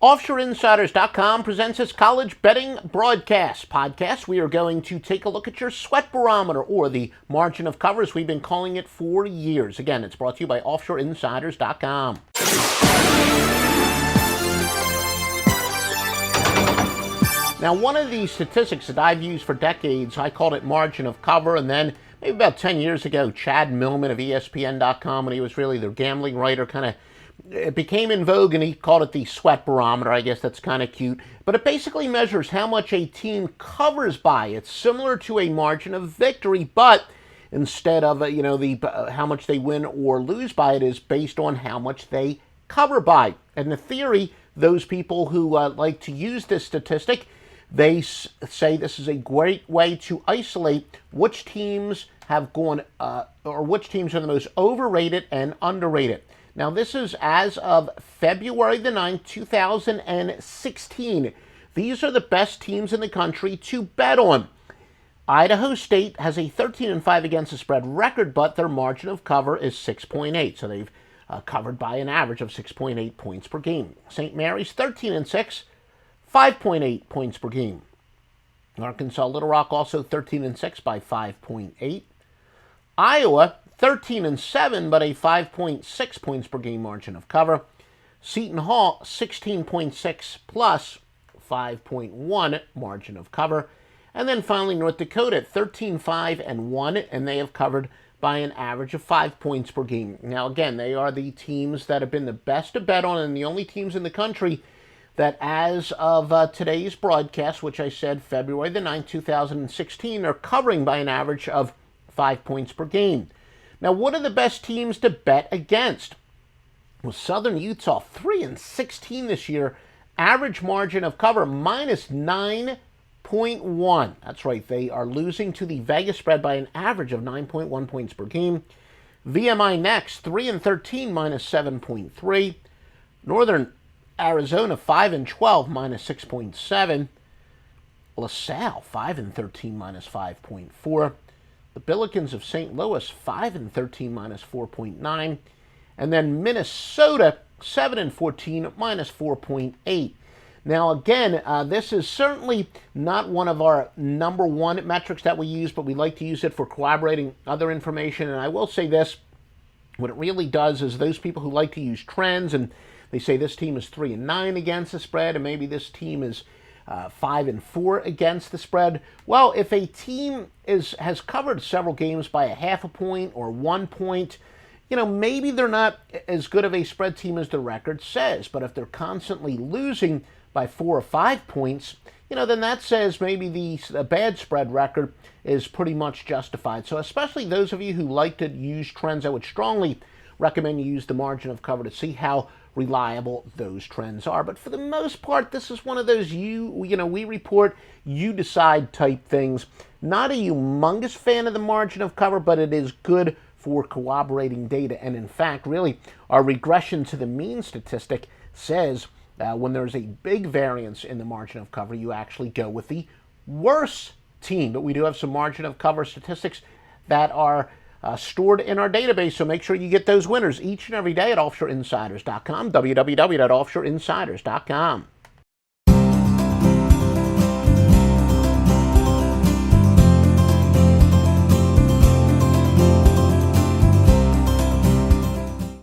OffshoreInsiders.com presents its college betting broadcast podcast. We are going to take a look at your sweat barometer, or the margin of cover as we've been calling it for years. Again, it's brought to you by OffshoreInsiders.com. Now, one of the statistics that I've used for decades, I called it margin of cover, and then maybe about 10 years ago, Chad Millman of ESPN.com, when he was really their gambling writer, it became in vogue, and he called it the sweat barometer. I guess that's kind of cute. But it basically measures how much a team covers by. It's similar to a margin of victory, but instead of how much they win or lose by, it is based on how much they cover by. And the theory, those people who like to use this statistic, they say this is a great way to isolate which teams have gone, or which teams are the most overrated and underrated. Now, this is as of February the 9th, 2016. These are the best teams in the country to bet on. Idaho State has a 13-5 against the spread record, but their margin of cover is 6.8. So they've covered by an average of 6.8 points per game. St. Mary's 13-6, 5.8 points per game. Arkansas Little Rock also 13-6 by 5.8. Iowa 13-7, but a 5.6 points per game margin of cover. Seton Hall 16.6 plus 5.1 margin of cover. And then finally North Dakota at 13-5-1, and they have covered by an average of 5 points per game. Now again, they are the teams that have been the best to bet on, and the only teams in the country that as of today's broadcast, which I said February the 9th, 2016, are covering by an average of 5 points per game. Now, what are the best teams to bet against? Well, Southern Utah, 3-16 this year. Average margin of cover, minus 9.1. That's right, they are losing to the Vegas spread by an average of 9.1 points per game. VMI next, 3-13, minus 7.3. Northern Arizona, 5-12, minus 6.7. LaSalle, 5-13, minus 5.4. The Billikens of St. Louis, 5-13, minus 4.9. And then Minnesota, 7-14, minus 4.8. Now, again, this is certainly not one of our number one metrics that we use, but we like to use it for corroborating other information. And I will say this, what it really does is those people who like to use trends, and they say this team is 3-9 against the spread, and maybe this team is 5-4 against the spread. Well, if a team has covered several games by a half a point or 1 point, maybe they're not as good of a spread team as the record says. But if they're constantly losing by 4 or 5 points, then that says maybe the bad spread record is pretty much justified. So especially those of you who like to use trends, I would strongly recommend you use the margin of cover to see how reliable those trends are. But for the most part, this is one of those we report, you decide type things. Not a humongous fan of the margin of cover, but it is good for corroborating data. And in fact, really, our regression to the mean statistic says when there's a big variance in the margin of cover, you actually go with the worse team. But we do have some margin of cover statistics that are stored in our database, so make sure you get those winners each and every day at OffshoreInsiders.com, www.offshoreinsiders.com.